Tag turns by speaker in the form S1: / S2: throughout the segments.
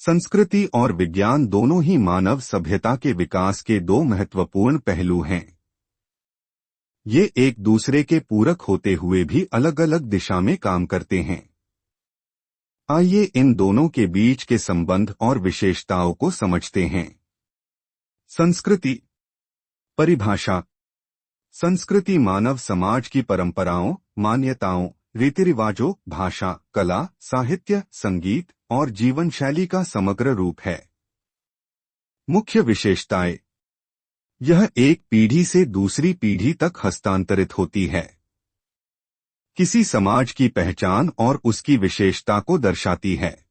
S1: संस्कृति और विज्ञान दोनों ही मानव सभ्यता के विकास के दो महत्वपूर्ण पहलू हैं। ये एक दूसरे के पूरक होते हुए भी अलग अलग दिशा में काम करते हैं। आइए इन दोनों के बीच के संबंध और विशेषताओं को समझते हैं। संस्कृति। परिभाषा। संस्कृति मानव समाज की परंपराओं, मान्यताओं, रीति रिवाजों, भाषा, कला, साहित्य, संगीत और जीवन शैली का समग्र रूप है। मुख्य विशेषताएं। यह एक पीढ़ी से दूसरी पीढ़ी तक हस्तांतरित होती है। किसी समाज की पहचान और उसकी विशेषता को दर्शाती है।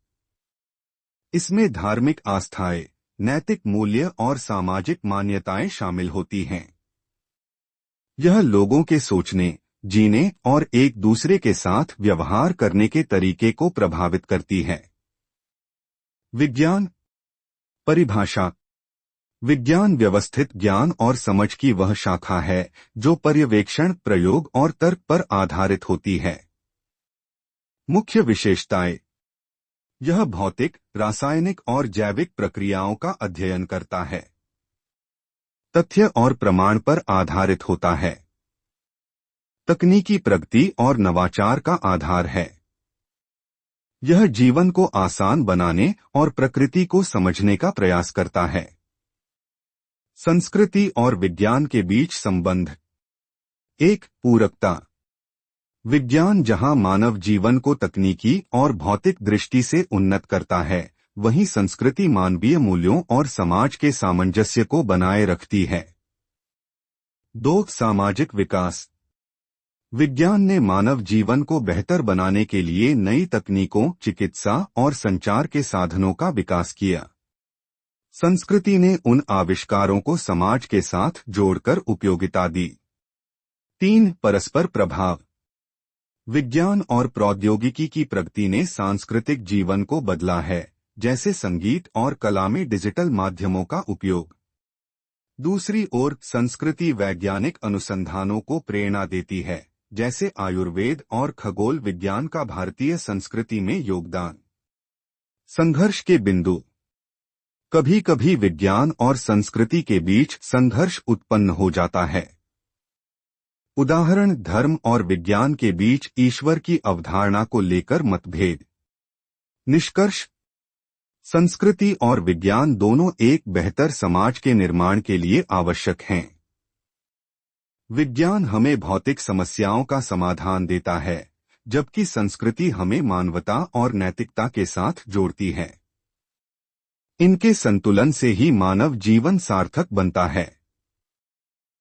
S1: इसमें धार्मिक आस्थाएं, नैतिक मूल्य और सामाजिक मान्यताएं शामिल होती हैं। यह लोगों के सोचने, जीने और एक दूसरे के साथ व्यवहार करने के तरीके को प्रभावित करती है। विज्ञान। परिभाषा। विज्ञान व्यवस्थित ज्ञान और समझ की वह शाखा है जो पर्यवेक्षण, प्रयोग और तर्क पर आधारित होती है। मुख्य विशेषताएं। यह भौतिक, रासायनिक और जैविक प्रक्रियाओं का अध्ययन करता है। तथ्य और प्रमाण पर आधारित होता है। तकनीकी प्रगति और नवाचार का आधार है। यह जीवन को आसान बनाने और प्रकृति को समझने का प्रयास करता है। संस्कृति और विज्ञान के बीच संबंध। एक, पूरकता। विज्ञान जहां मानव जीवन को तकनीकी और भौतिक दृष्टि से उन्नत करता है, वहीं संस्कृति मानवीय मूल्यों और समाज के सामंजस्य को बनाए रखती है। दो, सामाजिक विकास। विज्ञान ने मानव जीवन को बेहतर बनाने के लिए नई तकनीकों, चिकित्सा और संचार के साधनों का विकास किया। संस्कृति ने उन आविष्कारों को समाज के साथ जोड़कर उपयोगिता दी। तीन, परस्पर प्रभाव। विज्ञान और प्रौद्योगिकी की प्रगति ने सांस्कृतिक जीवन को बदला है, जैसे संगीत और कला में डिजिटल माध्यमों का उपयोग। दूसरी ओर, संस्कृति वैज्ञानिक अनुसंधानों को प्रेरणा देती है, जैसे आयुर्वेद और खगोल विज्ञान का भारतीय संस्कृति में योगदान। संघर्ष के बिंदु। कभी कभी विज्ञान और संस्कृति के बीच संघर्ष उत्पन्न हो जाता है। उदाहरण, धर्म और विज्ञान के बीच ईश्वर की अवधारणा को लेकर मतभेद। निष्कर्ष। संस्कृति और विज्ञान दोनों एक बेहतर समाज के निर्माण के लिए आवश्यक हैं। विज्ञान हमें भौतिक समस्याओं का समाधान देता है, जबकि संस्कृति हमें मानवता और नैतिकता के साथ जोड़ती है। इनके संतुलन से ही मानव जीवन सार्थक बनता है।